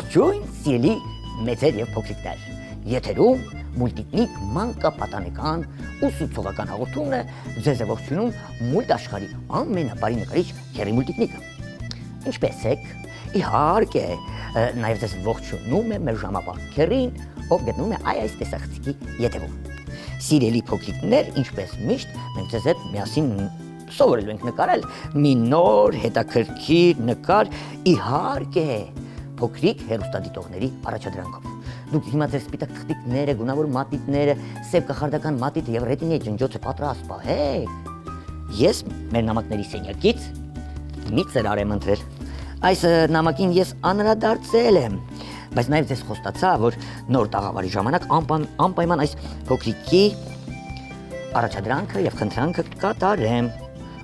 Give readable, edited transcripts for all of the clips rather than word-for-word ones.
Ողջույն, սիրելի մեծեր եւ փոքրիկներ։ Եթերում մուլտիկնիկ մանկապատանեկան ուսուցողական հաղորդումն է ձեզ ողջունում մուլտ աշխարհի ամենաբարի նկարիչ Քերի Մուլտիկնիկը։ Ինչպե՞ս եք։ Իհարկե, նաեւ ձեզ ողջունում է մեր ժամապահ Քերին, ով գտնվում է այս տեսախցիկի ետևում։ Սիրելի փոքրիկներ, ինչպես միշտ, մենք ձեզ հետ միասին սովորելու ենք նկարել մի նոր հետաքրքիր նկար, իհարկե փոքրիկ հեռուստադիտողների առաջադրանքով։ Դուք հիմա ձեր սպիտակ թղթիկները, գունավոր մատիտները, սև կախարդական մատիտը եւ ռետինայի ջնջոցը պատրաստ պահեք։ Ես մեր նամակների սենյակից մի ծրար եմ ընտրել։ Այս նամակին ես անդրադարձել եմ, բայց նաեւ ձեզ խոստացա, որ նոր տաղավարի ժամանակ անպայման այս փոքրիկի առաջադրանքը եւ խնդրանքը կատարեմ։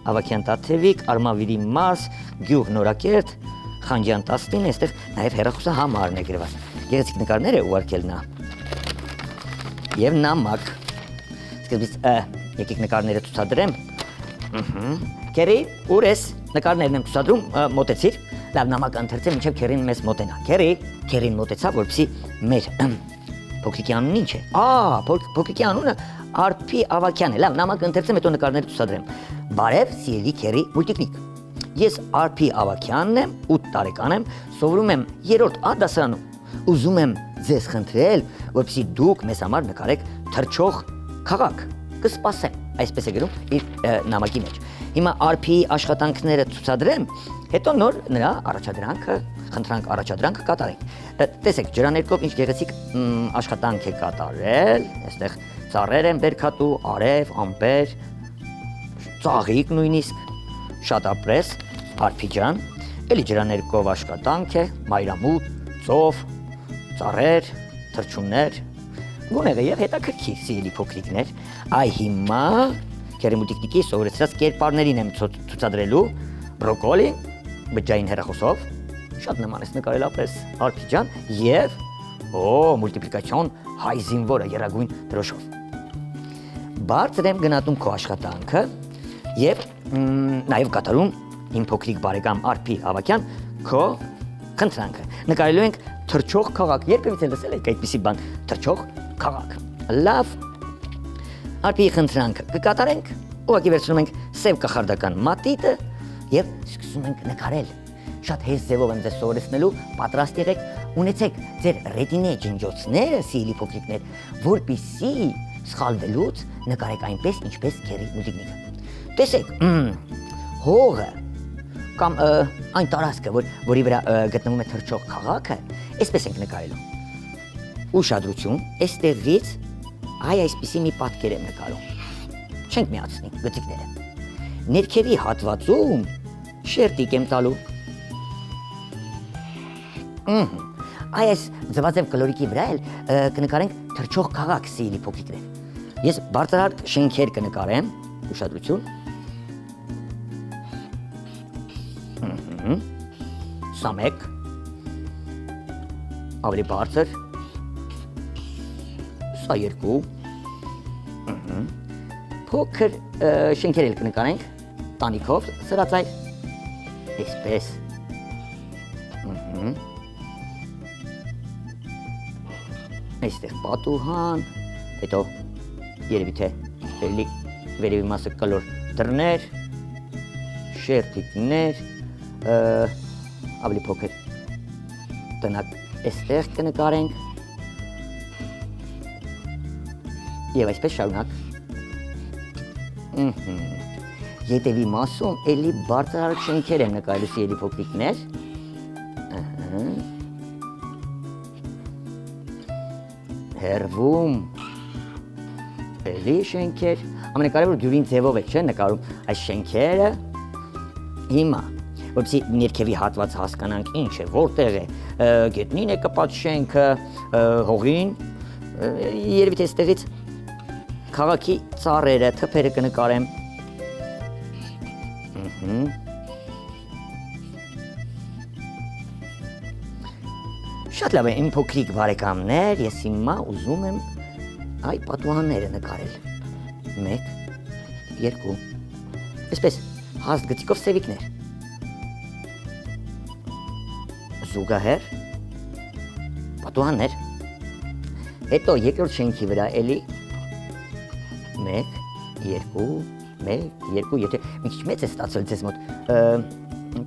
Ավակյան Տաթևիկ, Արմավիրի մարզ, գյուղ Նորակերտ, Խանջյան 19, այստեղ նաև հեռախոսահամարն է գրված։ Գեղեցիկ նկարներ է ուղարկել նա։ Եվ նամակ։ Սկզբից եկեք նկարները ցուցադրեմ։ Քերի, ուր ես։ Նկարներն եմ ցուցադրում, մոտեցիր։ Լավ, նամակը ընթերցեմ, մինչև Քերին մեզ մոտենա։ Քերին մոտեցավ, որպեսզի մեր փոքրիկի անունը ինչ է։ Փոքրիկի անունը Արփի Ավակյան է։ Լավ, նամակը ընթերցեմ, հետո նկարները ցուցադրեմ։ Բարև, սիրելի Քերի Մուլտիկնիկ։ Ես Արփի Ավակյանն եմ, 8 տարեկան եմ, սովորում եմ 3-րդ A դասարանում։ Ուզում եմ ձեզ խնդրել, որպեսզի դուք մեզ համար նկարեք թռչող քաղաք։ Կսպասեմ, այսպես է գրում իր նամակի մեջ։ Հիմա Արփի աշխատանքները ցուցադրեմ, հետո նոր նրա առաջադրանքը կատարենք։ Տեսեք, ջրաներկով ինչ գեղեցիկ աշխատանք է կատարել, այստեղ ծառեր են բերքատու, արև, ամպեր, ծաղիկ նույնիսկ, շատ ապրես, Արփի ջան, էլի ջրաներկով աշխատանք է, մայրամուտ, ծով, ծառեր, թռչուններ, գունեղ է եւ հետաքրքիր, սիրելի փոքրիկներ։ Այ հիմա Քերի Մուլտիկնիկի սովորեցրած կերպարներին եմ ցուցադրելու, բրոկոլի, բջջային հեռախոսով, շատ նման է նկարել ապրես, Արփի ջան, եւ մուլտիպլիկացիոն հայ զինվորը երագույն դրոշով։ Բարձր եմ գնահատում քո աշխատանքը եւ նաեւ կատարում իմ փոքրիկ բարեկամ Արփի Ավակյան քո խնդրանքը։ Նկարելու ենք թռչող քաղաք։ Երբևիցե լսել եք այդպիսի բան՝ թռչող քաղաք։ Լավ։ Արփի խնդրանքը կկատարենք, ուղղակի վերցնում ենք սև կախարդական մատիտը եւ սկսում ենք նկարել։ Շատ հեշտ ձևով եմ ձեզ սովորեցնելու, պատրաստ եղեք, ունեցեք ձեր ռետինայի ջնջոցները, սիրելի փոքրիկներ, որպեսզի սխալվելուց նկարեք այնպես, ինչպես Քերի Մուլտիկնիկը։ Տեսեք, հողը կամ այն տարածքը, որի վրա գտնվում է թռչող քաղաքը, այսպես ենք նկարելու։ Ուշադրություն, այստեղից այսպիսի մի պատկեր եմ նկարում։ Չենք միացնի գծիկները։ Ներքևի հատվածում շերտիկ եմ տալու։ Այս ձվաձև կլորիկի վրա էլ կնկարենք թռչող քաղաք, սիրելի փոքրիկներ։ Ես բարձրահարկ շենքեր կնկարեմ, ուշադրություն։ Սա մեկ, ավելի բարձր, սա երկու, փոքր շենքեր էլ կնկարենք, տանիքով սրածայր, այսպես, այստեղ պատուհան, հետո երևի թե վերևի մասը կլոր դռներ, շերտիկներ, ավելի փոքր տնակ այստեղ կնկարենք եւ այսպես շարունակ։ Ետևի մասում էլի բարձրահարկ շենքեր եմ նկարելու, սիրելի փոքրիկներ։ Հեռվում էլի շենքեր, ամենակարևորը դյուրին ձևով է, չէ՞, նկարում այս շենքերը։ Հիմա որպեսզի ներքևի հատված հասկանանք ինչ է, որտեղ է, գետնին է կպած շենքը, հողին, երևի թե այստեղից քաղաքի ծառերը, թփերը կնկարեմ։ Շատ լավ է, իմ փոքրիկ բարեկամներ, ես հիմա ուզում եմ այ պատուհանները նկարել։ 1, 2, այսպես հաստ գծիկով սևիկներ։ Զուգահեռ պատուհաններ։ Հետո երկրորդ շենքի վրա էլի 1 2 1 2 եթե մի քիչ մեծ է ստացել ձեզ մոտ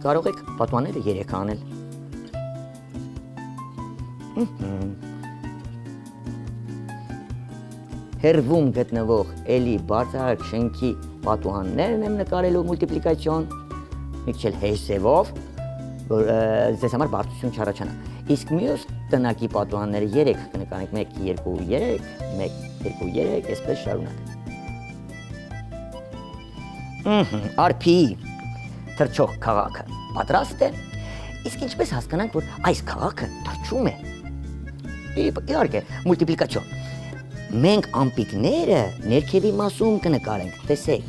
կարող եք պատուհանները 3 անել։ Հերվում գտնվող էլի բարձրահարկ շենքի պատուհաններն եմ նկարելու մուլտիպլիկացիոն, մի քիչ էլ հեշտ ձևով, որ ձեզ համար բարդություն չառաջանա։ Իսկ մյուս տնակի պատուհանները 3 կնկարենք 1 2 3 1 2 3 այսպես շարունակ։ Արփի թռչող քաղաքը պատրաստ է։ Իսկ ինչպես հասկանանք, որ այս քաղաքը թռչում է։ Իհարկե, մուլտիպլիկացիոն։ Մենք ամպիկները ներքևի մասում կնկարենք, տեսեք։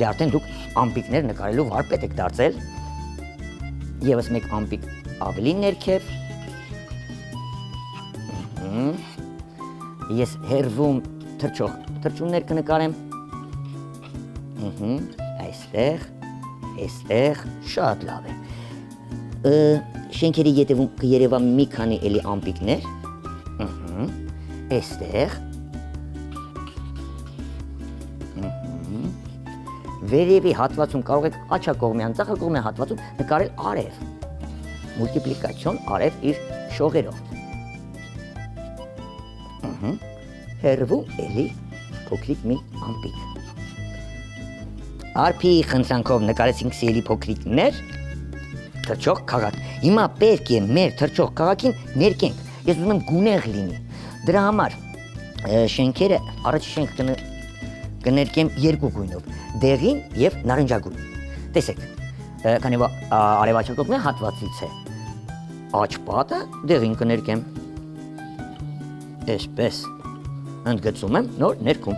Դե արդեն դուք ամպիկներ նկարելու վարպետ եք դարձել։ Եվս մեկ ամպիկ ավելի ներքև։ Ես հերվում թռչող թռչուններ կնկարեմ։ Այստեղ, շատ լավ է։ Շենքերի ետևում կերևա մի քանի էլի ամպիկներ։ Այստեղ։ Վերևի հատվածում կարող եք աջակողմյան, ձախակողմյան հատվածում նկարել արև։ Մուլտիպլիկացիոն արև իր շողերով։ Հերվում էլի փոքրիկ մի ամպիկ։ Արփի խնդրանքով նկարեցինք սիրելի փոքրիկներ թռչող քաղաք։ Հիմա պետք է մեր թռչող քաղաքին ներկենք։ Ես ուզում եմ գունեղ լինի։ Դրա համար շենքերը առաջ շենք կներկեմ երկու գույնով՝ դեղին եւ նարնջագույն։ Տեսեք, քանի որ արևաչակողմյան հատվածից է աջ պատը դեղին կներկեմ։ Այսպես ընդգծում եմ, նոր ներքում։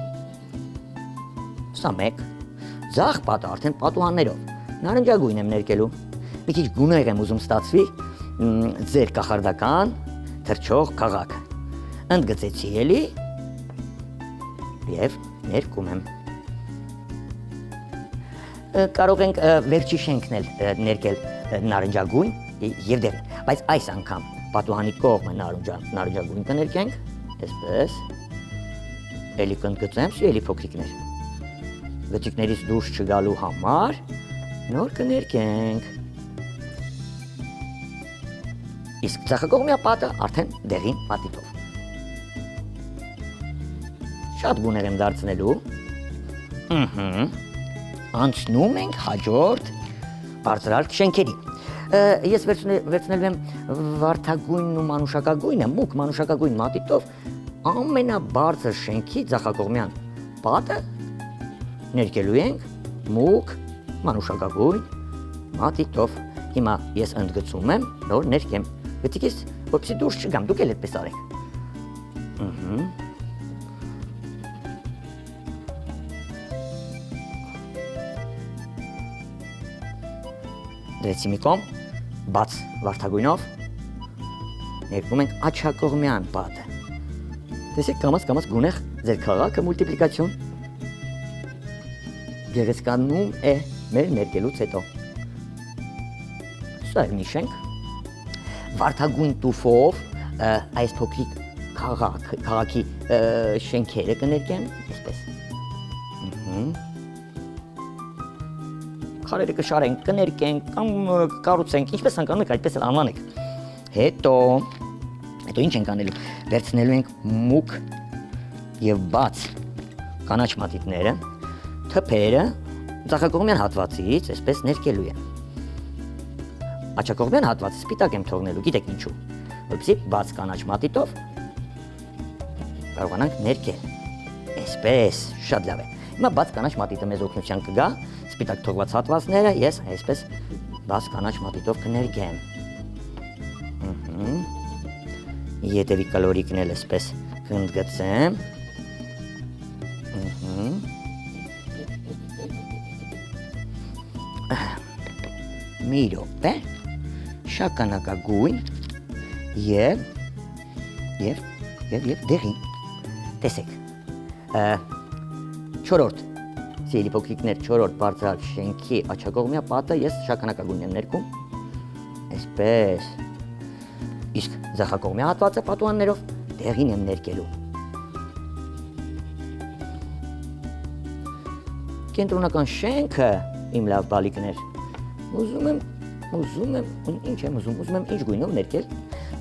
Սա մեկ։ Ձախ պատը արդեն պատուհաններով նարնջագույն եմ ներկելու։ Մի քիչ գունեղ եմ ուզում ստացվի ձեր կախարդական թռչող քաղաքը։ Ընդգծեցի էլի եւ ներկում եմ։ Կարող ենք վերջի շենքն էլ ներկել նարնջագույն եւ դեղին, բայց այս անգամ պատուհանի կողմը նարնջագույն կներկենք, այսպես։ Էլի կընդգծեմ, սիրելի փոքրիկներ։ Գծիկներից դուրս չգալու համար նոր կներկենք։ Իսկ ձախակողմյա պատը արդեն դեղին պատիտով։ Շատ գուներ եմ դարձնելու։ Անցնում ենք հաջորդ բարձրահարկ շենքերի։ Ես վերցնելու եմ վարդագույնն ու մանուշակագույնը, մուգ մանուշակագույն մատիտով ամենաբարձր շենքի ձախակողմյան պատը ներկելու ենք մուգ մանուշակագույն մատիտով։ Հիմա ես ընդգծում եմ, նոր ներկեմ։ Գտիկից, որպեսզի դուրս չգամ, դուք էլ այդպես արեք։ Դրեցի մի կողմ, բաց վարդագույնով, ներկում ենք աջակողմյան պատը։ Տեսեք, կամաց գունեղ ձեր քաղաքը մուլտիպլիկացիոն գեղեցկանում է մեր ներկելուց հետո։ Սա է մի շենք, վարդագույն տուֆով այս փոքրիկ քաղաքի շենքերը կներկեմ, այսպես։ Քարերը կշարենք, կներկենք, կամ կառուցենք, ինչպես անկանում եք, այդպես էլ անվանեք։ Հետո ինչ ենք անելու, վերցնելու ենք մուգ և բաց կանաչ մատիտները, թփերը ձախակողմյան հատվածից այսպես ներկելու եմ։ Աջակողմյան հատվածը սպիտակ եմ թողնելու, գիտեք ինչու, որպեսզի բաց կանաչ մատիտով կարողանանք ներկել։ Այսպես, շատ լավ է։ Հիմա բաց կանաչ մատիտը մեզ օգնության կգա, սպիտակ թողված հատվածները ես այսպես բաց կանաչ մատիտով կներկեմ։ Ետևի կալորիկն էլ այսպես կընդգծեմ։ Մի րոպե, շագանակագույն և դեղին։ Տեսեք, չորրորդ, սիրելի փոքրիկներ, չորրորդ բարձրահարկ շենքի աջակողմյա պատը ես շագանակագույն եմ ներկում, այսպես, ձախակողմի հատվածը պատուհաններով տեղին եմ ներկելու։ Կենտրոնական շենքը իմ լավ բալիկներ, ուզում եմ, ինչ եմ ուզում եմ ինչ գույնով ներկել,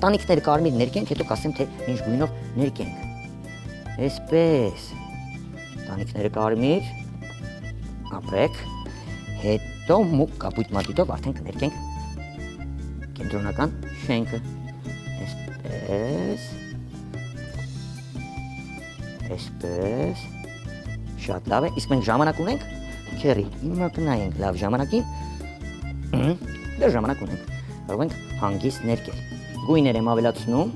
տանիքները կարմիր ներկենք, հետո կասեմ, թե ինչ գույնով ներկենք, այսպես, տանիքները կարմիր, ապրեք, հետո մուկ կապույտ մատիտով արդեն կներկենք կենտրոնական շենքը, այսպես, շատ լավ է, իսկ մենք ժամանակ ունենք, քերի, հիմա կնայենք լավ ժամանակին, դեռ ժամանակ ունենք, կարող ենք հանգիստ ներկել, գույներ եմ ավելացնում,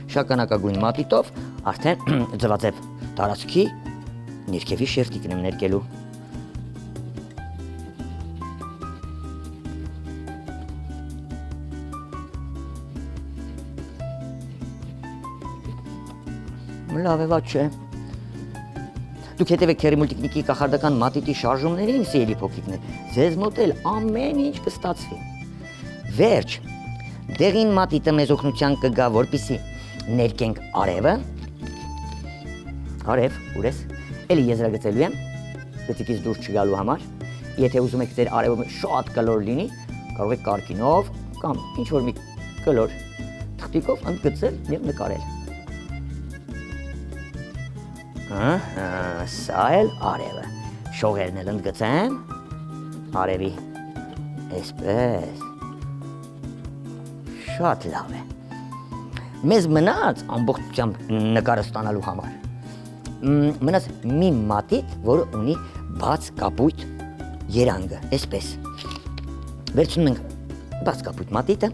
շագանակագույն մատիտով արդեն ձվաձև տարածքի ներքևի շերտիկն եմ ներկելու։ Լավ է, վատ չէ։ Դուք հետևեք քերի մուլտիկնիկի կախարդական մատիտի շարժումներին, սիրելի փոքրիկներ, ձեզ մոտ էլ ամեն ինչ կստացվի։ Վերջ, դեղին մատիտը մեզ օգնության կգա, որպեսզի ներկենք արևը։ Արև, ուր ես, էլի եզրագծելու եմ, գծիկից դուրս չգալու համար։ Եթե ուզում եք ձեր արևը շատ կլոր լինի, կարող եք կարկինով կամ ինչ-որ մի կլոր թղթիկով ընդգծել և նկարել։ Սա էլ արևը, շողերն էլ ընդգծեմ, արևի, այսպես, շատ լավ է։ Մեզ մնաց ամբողջությամբ նկարը ստանալու համար, մնաց մի մատիտ, որը ունի բաց կապույտ երանգը, այսպես, վերցնում ենք բաց կապույտ մատիտը,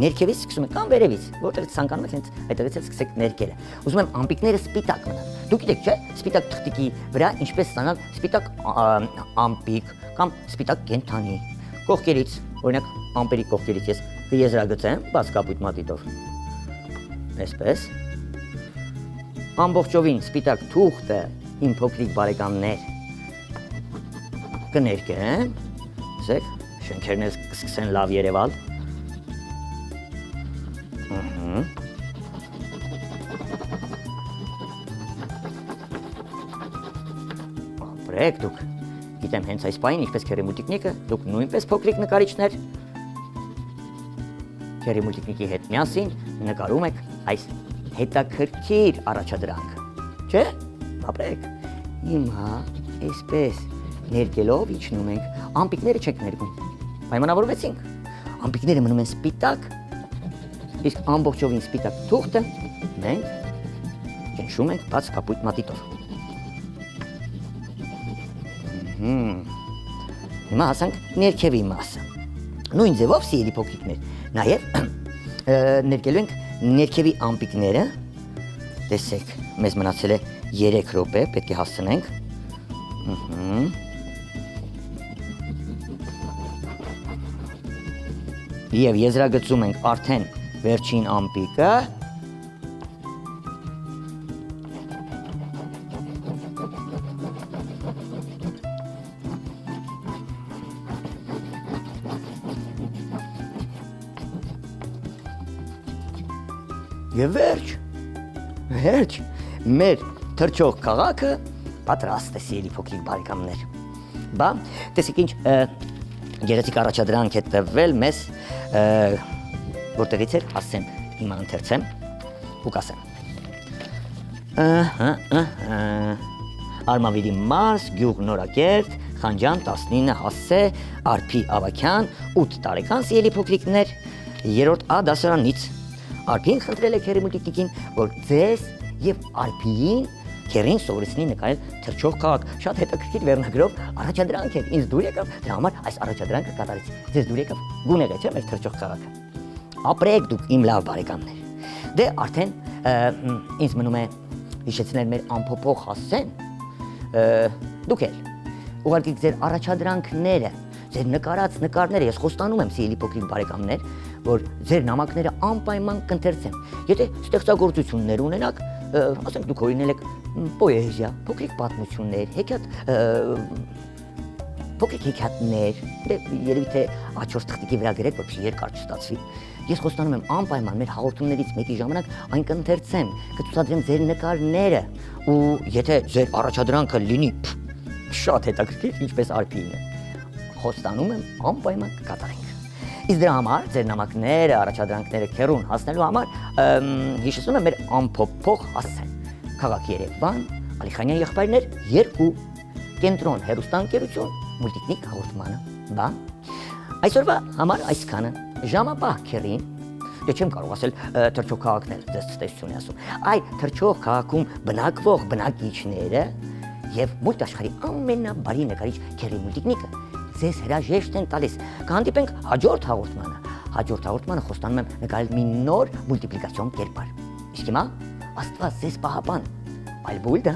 ներքևից սկսում ենք կամ վերևից, որտեղից ցանկանում եք, հենց այդտեղից էլ սկսեք ներկելը։ Ուզում եմ ամպիկները սպիտակ մնան։ Դուք գիտեք, չէ՞, սպիտակ թղթիկի վրա ինչպես ստանալ սպիտակ ամպիկ կամ սպիտակ կենդանի։ Կողքերից, օրինակ ամպերի կողքերից ես կեզրագծեմ բաց կապույտ մատիտով։ Այսպես։ Ամբողջովին սպիտակ թուղթը իմ փոքրիկ բարեկամներ կներկեմ։ Տեսեք, շենքերն էլ կսկսեն լավ երևալ։ Ապրեք դուք, գիտեմ հենց այս պահին, ինչպես քերի մուլտիկնիկը, դուք նույնպես փոքրիկ նկարիչներ, քերի մուլտիկնիկի հետ միասին նկարում եք այս հետաքրքիր առաջադրանքը, չէ՞, ապրեք, հիմա այսպես ներկելով իջնում ենք, ամպիկները չեք ներկում, պայմանավորվեցինք, ամպիկները մնում են սպիտակ, իսկ ամբողջովին սպիտակ թուղթը մենք ճնշում ենք բաց կապույտ մատիտով։ Հիմա հասանք ներքևի մասը։ Նույն ձևով, սիրելի փոքրիկներ, նաև ներկելու ենք ներքևի ամպիկները։ Տեսեք, մեզ մնացել է 3 րոպե, պետք է հասցնենք։ Եվ եզրագծում ենք արդեն վերջին ամպիկը։ Եվ վերջ, մեր թրջող քաղաքը պատրաստ է, սիրելի փոքրիկ բարեկամներ։ Բա, տեսեք ինչ գեղեցիկ առաջադրանք է տվել մեզ, որտեղից էր, ասեմ, հիմա ընթերցեմ ու կասեմ։ Արմավիրի մարզ, գյուղ Նորակերտ, Խանջան 19 հասցե, Արփի Ավագյան, 8 տարեկան, սիրելի փոքրիկներ, 3-րդ A դասարանից։ Արփին խնդրել է քերի մուլտիկնիկին, որ ձեզ և Արփիին քերին սովորեցնի նկարել թրջող քաղաք, շատ հետաքրքիր վերնագրով առաջադրանք էր, ինձ դուր եկավ, դրա համար այս առաջադրանքը կատարեցի, ձեզ դուր եկավ գունեղ է, չէ՞, մեր թրջող քաղաքը։ Ապրեք դուք իմ լավ բարեկամներ։ Դե արդեն ինձ մնում է հիշեցնել մեր անփոփոխ հասցեն, դուք էլ ուղարկեք ձեր առաջադրանքները, ձեր նկարած նկարները, ես խոստանում եմ, սիրելի փոքրիկ բարեկամներ, որ ձեր նամակները անպայման կընթերցեմ։ Եթե ստեղծագործություններ ունենաք, ասենք դուք օրինել եք պոեզիա, փոքրիկ պատմություններ, հեքիաթ փոքրիկ հեքիաթներ, երևի թե աչորս թղթիկի վրա գրեք, որպեսզի երկար չստացվի։ Ես խոստանում եմ անպայման մեր հաղորդումներից մեկի ժամանակ այն կընթերցեմ, կցուցադրեմ ձեր նկարները ու եթե ձեր առաջադրանքը լինի շատ հետաքրքիր, ինչպես Արփինն է, խոստանում եմ անպայման կկատարենք։ Իսկ դրա համար ձեր նամակները, առաջադրանքները քեռուն հասնելու համար հիշեցնում եմ մեր ամփոփող հասցեն։ Քաղաք Երևան, Ալիխանյան եղբայրներ 2, Կենտրոն հեռուստաընկերություն, Մուլտիկնիկ հաղորդմանը։ Բա այսօրվա համար այսքանը։ Ժամապահ քեռին, դե չեմ կարող ասել թռչող քաղաքն էլ ձեզ ցտեսություն է ասում։ Այ թռչող քաղաքում բնակվող բնակիչները եւ մուլտ աշխարհի ամենաբարի նկարիչ քեռի Մուլտիկնիկը ձեզ հրաժեշտ են տալիս։ Կհանդիպենք հաջորդ հաղորդմանը։ Հաջորդ հաղորդմանը խոստանում եմ նկարել մի նոր մուլտիպլիկացիոն կերպար։ Իսկ հիմա Աստված ձեզ պահապան։ Այլ բուլդա